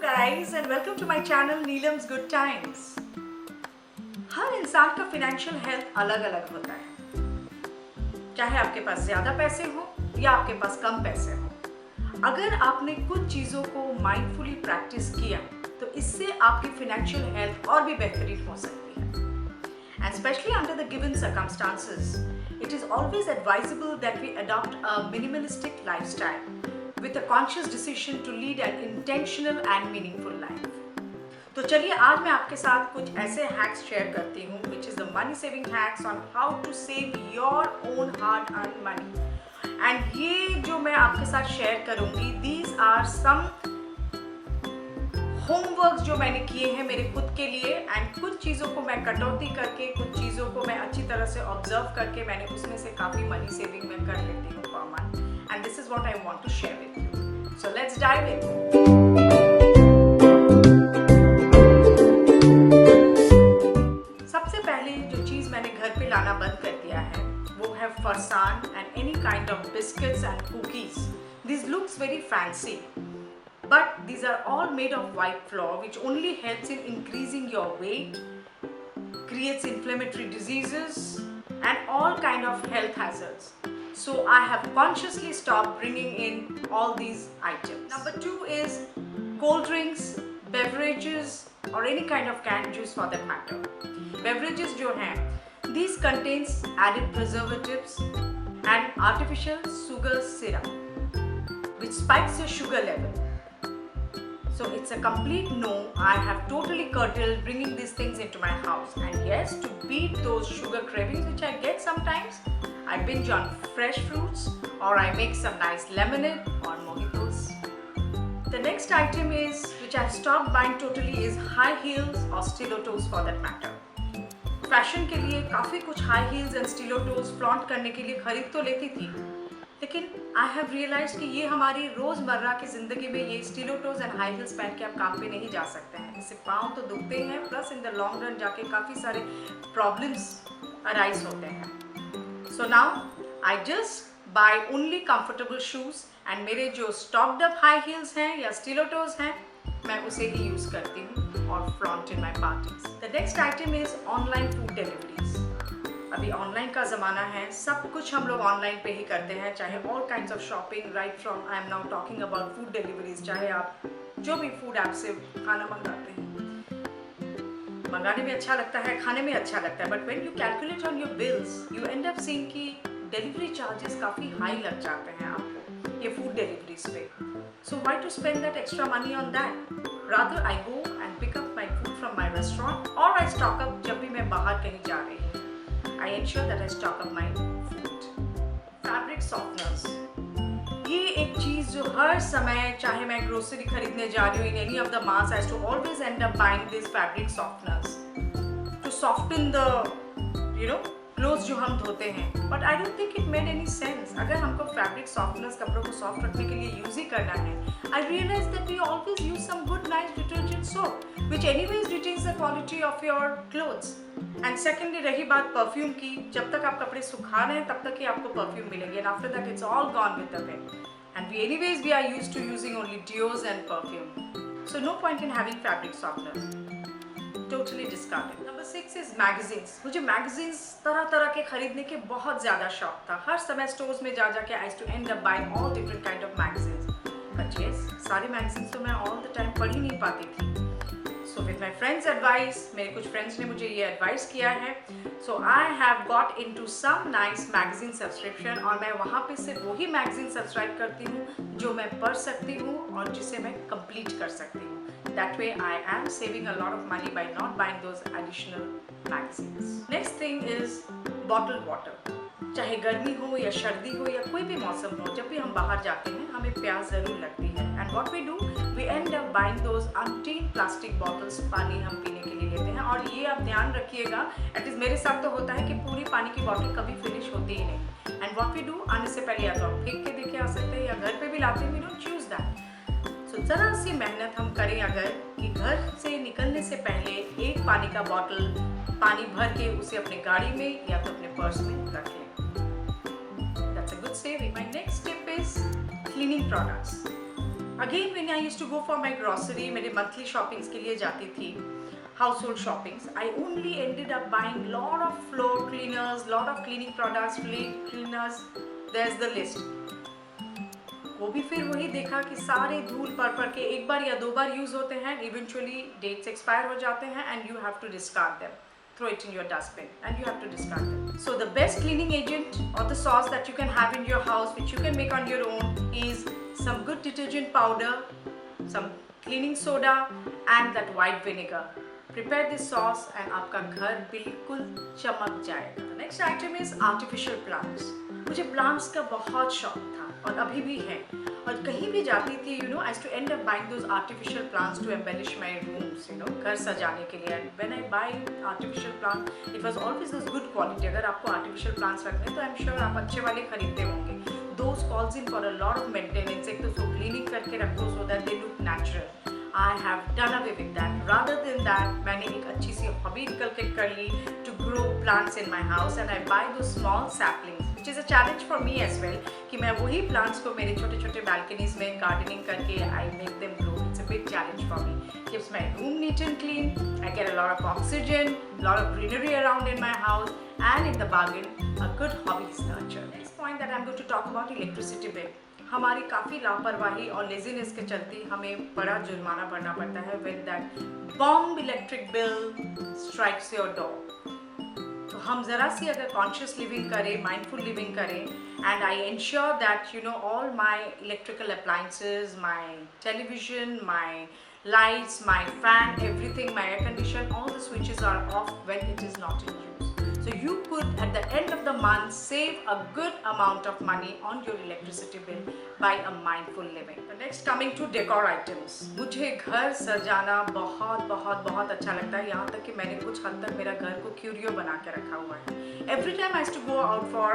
guys and welcome to my channel Neelam's good times. हर इंसान का फाइनेंशियल हेल्थ अलग अलग होता है, चाहे आपके पास ज़्यादा पैसे हो या आपके पास कम पैसे हो। अगर आपने कुछ चीज़ों को माइंडफुली प्रैक्टिस किया तो इससे आपकी फाइनेंशियल हेल्थ और भी बेहतरीन हो सकती है। And specially under the given circumstances, it is always advisable that we adopt a minimalistic lifestyle with a conscious decision to lead an intentional and meaningful life. तो चलिए आज मैं आपके साथ कुछ ऐसे हैक्स शेयर करती हूँ which is the money saving hacks on how to save your own hard earned money. And ये जो मैं आपके साथ शेयर करूँगी, these are some होमवर्क जो मैंने किए हैं मेरे खुद के लिए, एंड कुछ चीज़ों को मैं कटौती करके, कुछ चीज़ों को मैं अच्छी तरह से ऑब्जर्व करके मैंने उसमें से काफ़ी मनी सेविंग मैं कर लेती हूँ per month, and this is what I want to share with you. So let's dive in. सबसे पहले जो चीज़ मैंने घर पे लाना बंद कर दिया है वो है farsan and any kind of biscuits and cookies. This looks very fancy, but these are all made of white flour, which only helps in increasing your weight, creates inflammatory diseases and all kind of health hazards. So I have consciously stopped bringing in all these items. Number 2 is cold drinks, beverages or any kind of canned juice for that matter. Beverages जो हैं, these contains added preservatives and artificial sugar syrup which spikes your sugar level. So it's a complete no. I have totally curtailed bringing these things into my house. And yes, to beat those sugar cravings which I get sometimes, I binge on fresh fruits or I make some nice lemonade or mojitos. The next item is, which I've stopped buying totally, is high heels or stilettos for that matter. Fashion के लिए काफ़ी कुछ high heels and स्टिलेटोस flaunt करने के लिए खरीद तो लेती थी, लेकिन आई हैव रियलाइज कि ये हमारी रोज़मर्रा की ज़िंदगी में ये स्टिलेटोस एंड हाई हील्स पहन के आप काम पे नहीं जा सकते हैं। इससे पाँव तो दुखते हैं, plus in the long run जाके काफ़ी सारे प्रॉब्लम्स अराइज होते हैं। सो now I just by only comfortable shoes, and मेरे जो स्टॉक्ड अप हाई हील्स हैं या स्टिलेटोस हैं मैं उसे ही यूज़ करती हूँ और flaunt in my parties. The next item is online food deliveries. अभी ऑनलाइन का ज़माना है, सब कुछ हम लोग ऑनलाइन पे ही करते हैं, चाहे all kinds of shopping, right from I am now talking about food deliveries, चाहे आप जो भी फूड ऐप से खाना मंगाते हैं। मंगाने में अच्छा लगता है, खाने में अच्छा लगता है, but when you calculate on your bills you end up seeing कि डिलीवरी चार्जेस काफ़ी हाई लग जाते हैं आपको ये फूड डिलीवरीज पे। So why to spend that extra money on that? Rather I go and pick up my food from my restaurant और I stock up जब भी मैं बाहर कहीं जा रही हूँ। I ensure that I stock up my food. Fabric softeners. ये एक चीज़ जो हर समय, चाहे मैं ग्रोसरी खरीदने जा रही हूँ in any of the malls, I used to always end up buying these fabric softeners to soften the, clothes जो हम धोते हैं. But I don't think it made any sense. अगर हमको fabric softeners कपड़ों को सॉफ्ट रखने के लिए यूज़ ही करना है, I realized that we always use some good nice detergent soap, which anyways retains the quality of your clothes. And secondly रही बात परफ्यूम की, जब तक आप कपड़े सुखा रहे हैं तब तक ही आपको परफ्यूम मिलेंगे, and after that it's all gone with the wind, and we anyways we are used to using only deos and perfume, so no point in having fabric softener, totally discarded. Number 6 is magazines. मुझे magazines तरह तरह के खरीदने के बहुत ज़्यादा शौक था, हर समय स्टोर्स में जा जाके I to end up buying all different kind of magazines, but yes सारी मैगजीन्स तो मैं ऑल द टाइम पढ़ ही नहीं पाती थी। So with my friends advice, मेरे कुछ फ्रेंड्स ने मुझे ये एडवाइस किया है, so I have got into some nice magazine subscription, और मैं वहाँ पे सिर्फ वही मैगजीन सब्सक्राइब करती हूँ जो मैं पढ़ सकती हूँ और जिसे मैं कंप्लीट कर सकती हूँ। That way I am saving a lot of money by not buying those additional magazines. Next thing is bottled water. चाहे गर्मी हो या सर्दी हो या कोई भी मौसम हो, जब भी हम बाहर जाते हैं हमें प्यास ज़रूर लगती है, and what we do, we end up buying those अनटीन प्लास्टिक बॉटल्स। पानी हम पीने के लिए लेते हैं, और ये आप ध्यान रखिएगा, एटलीस्ट मेरे साथ तो होता है कि पूरी पानी की बॉटल कभी फिनिश होती ही नहीं, एंड व्हाट वी डू, आने से पहले या तो आप फेंक के देखे आ सकते हैं या घर पे भी लाते हैं, वी डोंट चूज दैट। सो ज़रा सी मेहनत हम करें अगर, कि घर से निकलने से पहले एक पानी का बॉटल पानी भर के उसे अपने गाड़ी में या तो अपने पर्स में रख लें। That's a good saving. My next tip is cleaning products. Again, when I used to go for my grocery, मेरे monthly shoppings के लिए जाती थी, household shoppings, I only ended up buying lot of floor cleaners, lot of cleaning products, fleet cleaners. There's the list. वो भी फिर वही देखा कि सारे धूल पड़ के एक बार या 2 बार यूज होते हैं, eventually dates expire हो जाते हैं and you have to discard them. Throw it in your dustbin and you have to discard them. So the best cleaning agent or the sauce that you can have in your house, which you can make on your own, is some good detergent powder, some cleaning soda and that white vinegar. Prepare this sauce and आपका घर बिल्कुल चमक जाएगा. The next item is artificial plants. मुझे plants का बहुत शौक था और अभी भी है, और कहीं भी जाती थी, I used to end up buying those artificial plants to embellish my rooms, घर सजाने के लिए. And when I buy artificial plant, it was always this good quality. अगर आपको artificial plants रखने हैं तो I'm sure आप अच्छे वाले खरीदते होंगे. Those calls in for a lot of maintenance. एक तो उसको cleaning करके रखो so that they look natural. I have done away with that. Rather than that, मैंने एक अच्छी सी hobby inculcate कर ली to grow plants in my house, and I buy those small saplings, which is a challenge for me as well. कि मैं वही plants को मेरे छोटे-छोटे balconies में gardening करके I make them grow. It's a big challenge for me. Keeps my room neat and clean. I get a lot of oxygen, a lot of greenery around in my house, and in the bargain, a good hobby is nurtured. Next point that I'm going to talk about electricity bill. हमारी काफ़ी लापरवाही और laziness के चलते हमें बड़ा जुर्माना भरना पड़ता है when that bomb electric bill strikes your door. तो हम ज़रा सी अगर conscious living करें, mindful living करें, and I ensure that all my electrical appliances, my television, my lights, my fan, everything, my air conditioner, all the switches are off when it is not in use. So you could at the end of the month save a good amount of money on your electricity bill by a mindful living. The next, coming to decor items. मुझे घर सजाना बहुत अच्छा लगता है, यहाँ तक कि मैंने कुछ हद तक मेरा घर को क्यूरियो बना के रखा हुआ है. Every time I used to go out for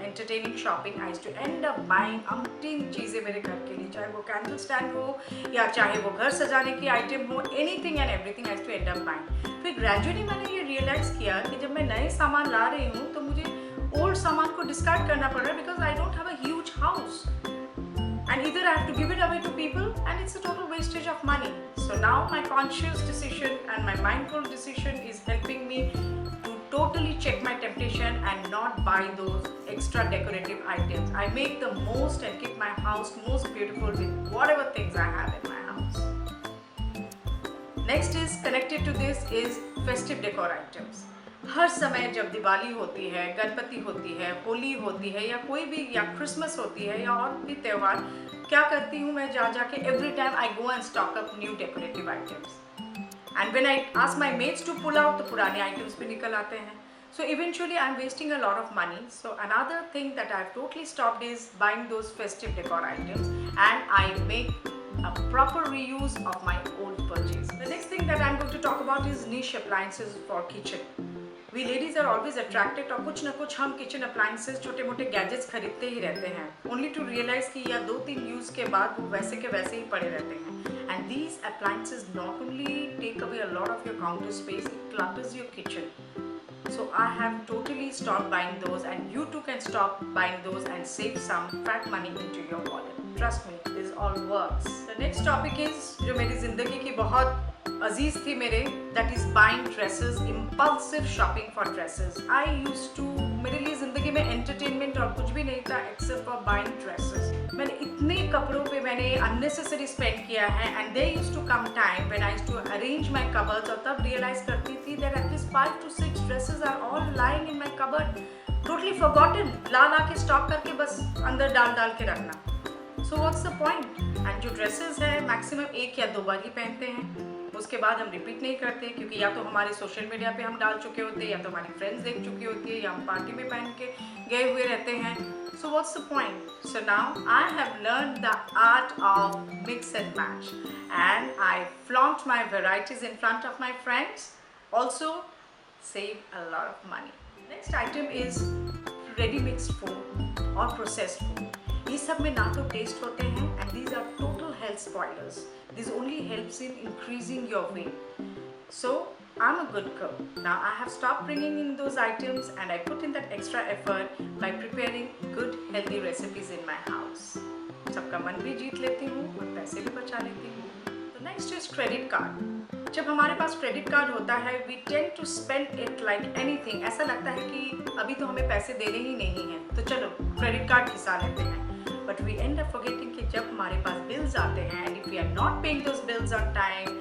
entertaining shopping, I used to end up buying umpteen चीज़ें मेरे घर के लिए, चाहे वो candle stand हो या चाहे वो घर सजाने की आइटम हो, anything and everything I used to end up buying. फिर gradually मैंने ये realize किया कि जब मैं नए सामान ला रही हूँ तो मुझे ओल्ड सामान को डिस्कार्ड करना पड़ रहा है because I don't have a huge house and either I have to give it away to people and it's a total wastage of money. So now my conscious decision and my mindful decision is helping me to totally check my temptation and not buy those extra decorative items. I make the most and keep my house most beautiful with whatever things I have in my house. Next is connected to this is festive decor items. हर समय जब दिवाली होती है, गणपति होती है, होली होती है या कोई भी या क्रिसमस होती है या और भी त्यौहार, क्या करती हूँ मैं जाके every time I go and stock up new decorative items. And when I ask my mates to pull out, तो पुराने items भी निकल आते हैं. So eventually I'm wasting a lot of money. So another thing that I've totally stopped is buying those festive decor items, and I make a proper reuse of my old purchase. The next thing that I'm going to talk about is niche appliances for kitchen. We ladies are always attracted और कुछ ना कुछ हम kitchen appliances छोटे मोटे gadgets खरीदते ही रहते हैं, only to realize कि या 2-3 यूज़ के बाद वो वैसे के वैसे ही पड़े रहते हैं. And these appliances not only take away a lot of your counter space, it clutters your kitchen. So I have totally stopped buying those, and you too can stop buying those and save some fat money into your wallet. Trust me, this all works. The next topic is जो मेरी ज़िंदगी की बहुत अजीज थी मेरे, that is buying dresses, impulsive shopping for dresses. I used to, मेरे लिए ज़िंदगी में entertainment और कुछ भी नहीं था except for buying dresses. मैंने इतने कपड़ों पे मैंने unnecessary spend किया है, and there used to come time when I used to arrange my cupboards और तब realize करती थी that at least 5 to 6 dresses are all lying in my cupboard, totally forgotten, ला के stock करके बस अंदर डाल के रखना. So what's the point? And जो dresses है maximum 1 या 2 बार ही पहनते हैं, उसके बाद हम रिपीट नहीं करते, क्योंकि या तो हमारे सोशल मीडिया पे हम डाल चुके होते हैं या तो हमारी फ्रेंड्स देख चुकी होती है या हम पार्टी में पहन के गए हुए रहते हैं. So what's the point? So now I have learned the art of mix and match, and I flaunt my varieties in front of my friends, also save a lot of money. Next item is ready mixed food or processed food. ये सब में ना तो test होते हैं, and these are total health spoilers. This only helps in increasing your weight. So I'm a good cook. Now I have stopped bringing in those items, and I put in that extra effort by preparing good healthy recipes in my house. सबका मन भी जीत लेती हूँ और पैसे भी बचा लेती हूँ। तो नेक्स्ट इज क्रेडिट कार्ड। जब हमारे पास क्रेडिट कार्ड होता है we tend to spend it like anything. ऐसा लगता है कि अभी तो हमें पैसे देने ही नहीं हैं, तो चलो क्रेडिट कार्ड घिसा लेते हैं। But we end up forgetting कि जब हमारे पास बिल्स आते हैं and if we are not paying those bills on time,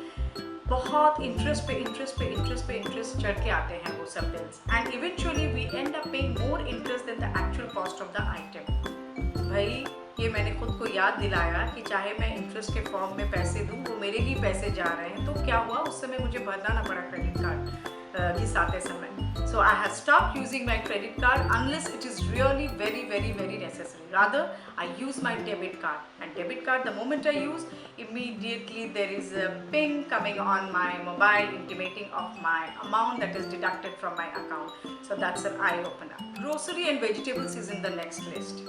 बहुत इंटरेस्ट पे इंटरेस्ट पे इंटरेस्ट पे इंटरेस्ट चढ़ के आते हैं वो सब bills, and eventually we end up paying more interest than the actual cost of the item. भाई ये मैंने खुद को याद दिलाया कि चाहे मैं इंटरेस्ट के फॉर्म में पैसे दूं, वो मेरे ही पैसे जा रहे हैं, तो क्या हुआ उस समय मुझे भरना ना पड़ा क्रेडिट कार्ड घिसाते समय। So I have stopped using my credit card unless it is really very necessary. Rather, I use my debit card. And debit card, the moment I use, immediately there is a ping coming on my mobile intimating of my amount that is deducted from my account. So that's an eye opener. Grocery and vegetables is in the next list.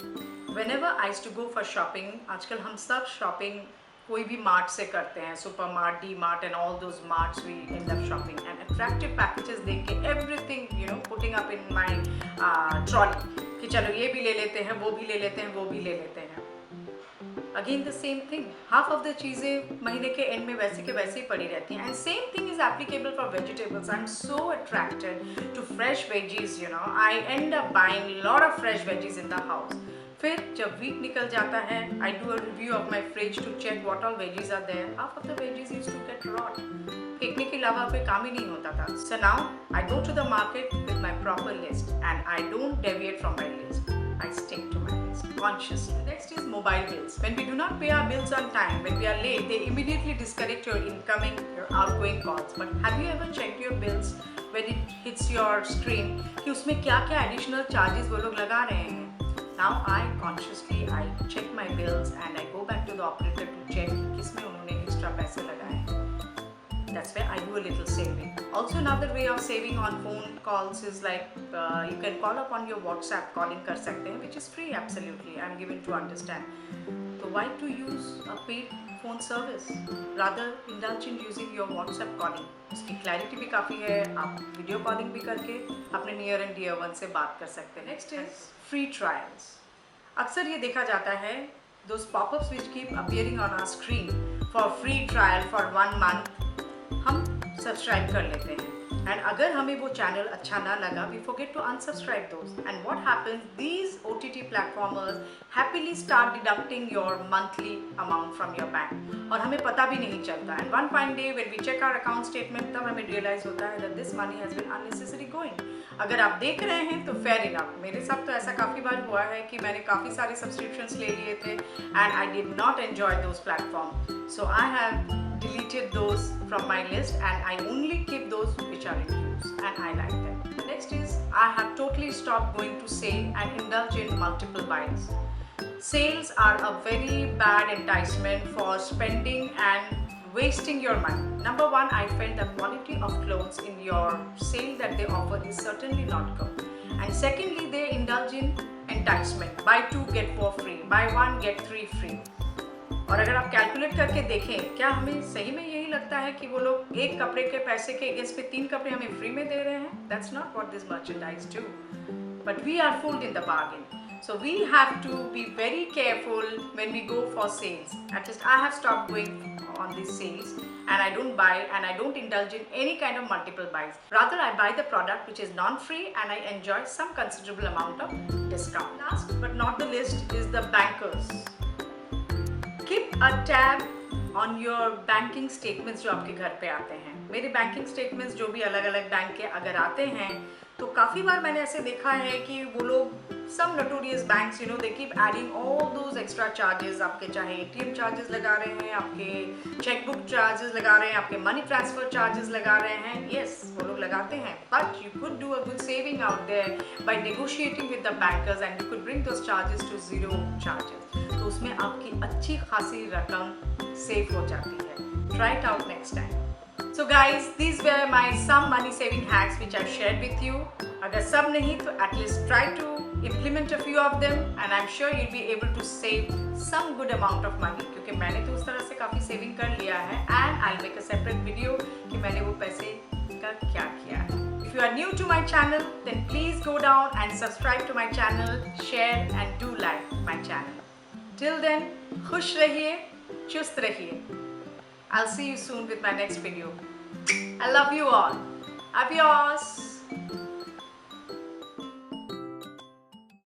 Whenever I used to go for shopping, आजकल हम सब shopping कोई भी mart से करते हैं, super mart, D Mart and all those marts we end up shopping and attractive packages देख के everything putting up in my trolley कि चलो ये भी ले लेते हैं, वो भी ले लेते हैं, वो भी ले लेते हैं। Again the same thing, half of the चीज़ें महीने के एंड में वैसे के वैसे ही पड़ी रहती हैं। And same thing is applicable for vegetables. I am so attracted to fresh veggies, I end up buying lot of fresh veggies in the house. फिर जब वीक निकल जाता है I do a review of my fridge to check what all veggies are there. Half of the veggies used to get rot. फेंकने के अलावा कोई काम ही नहीं होता था। So now I go to the market with my proper list and I don't deviate from my list. I stick to my list consciously. Next is mobile bills. When we do not pay our bills on time, when we are late, they immediately disconnect your incoming, your outgoing calls. But have you ever checked your bills when it hits your screen कि उसमें क्या-क्या additional charges वो लोग लगा रहे हैं? Now I consciously check my bills and I go back to the operator to check किसमें उन्होंने extra पैसे लगाए हैं. That's where I do a little saving. Also another way of saving on phone calls is like you can call up on your WhatsApp, calling कर सकते हैं, which is free absolutely. I'm given to understand. So why to use a paid phone service? Rather indulge in using your WhatsApp calling. उसकी clarity भी काफ़ी है, आप video calling भी करके अपने near and dear one से बात कर सकते हैं. Next is free trials. अक्सर ये देखा जाता है those pop-ups which keep appearing on our screen for free trial for 1 month. हम सब्सक्राइब कर लेते हैं एंड अगर हमें वो चैनल अच्छा ना लगा वी फॉरगेट टू अनसब्सक्राइब दोस्त and what happens these OTT platformers happily start deducting your monthly amount from your bank और हमें पता भी नहीं चलता and one fine day when we check our account statement तब हमें रियलाइज होता है that this money has been unnecessary going. अगर आप देख रहे हैं तो फेयर इनफ। मेरे साथ तो ऐसा काफ़ी बार हुआ है कि मैंने काफ़ी सारे सब्सक्रिप्शंस ले लिए थे and I did not enjoy those platform so I have deleted those from my list and I only keep those which are in use and I like them. The next is I have totally stopped going to sale and indulge in multiple buys. Sales are a very bad enticement for spending and wasting your money. Number one, I felt the quality of clothes in your sale that they offer is certainly not good. And secondly, they indulge in enticement. Buy 2 get 4 free. Buy 1 get 3 free. और अगर आप calculate करके देखें क्या हमें सही में यही लगता है कि वो लोग एक कपड़े के पैसे के अगेंस्ट पे 3 कपड़े हमें फ्री में दे रहे हैं? That's not what this merchandise do but we are fooled in the bargain so we have to be very careful when we go for sales. At least I have stopped going on this sales and I don't buy and I don't indulge in any kind of multiple buys. Rather I buy the product which is non-free and I enjoy some considerable amount of discount. Last but not the least is the bankers. Keep a tab on your banking statements जो आपके घर पे आते हैं. मेरे banking statements जो भी अलग अलग बैंक के अगर आते हैं तो काफ़ी बार मैंने ऐसे देखा है कि वो लोग some notorious banks they keep adding all those extra charges. आपके चाहे ATM charges लगा रहे हैं, आपके checkbook charges लगा रहे हैं, आपके money transfer charges लगा रहे हैं. Yes, वो लोग लगाते हैं. But you could do a good saving out there by negotiating with the bankers and you could bring those charges to 0 charges. तो उसमें आपकी अच्छी खासी रकम सेव हो जाती है. Try it out next time. So guys, these were my some money saving hacks which I've shared with you. अगर सब नहीं तो at least try to implement a few of them and I'm sure you'll be able to save some good amount of money क्योंकि मैंने तो उस तरह से काफ़ी सेविंग कर लिया है and I'll make a separate video कि मैंने वो पैसे का क्या किया है. If you are new to my channel then please go down and subscribe to my channel, share and do like my channel. Till then, खुश रहिए, चुस्त रहिए. I'll see you soon with my next video. I love you all. Adios.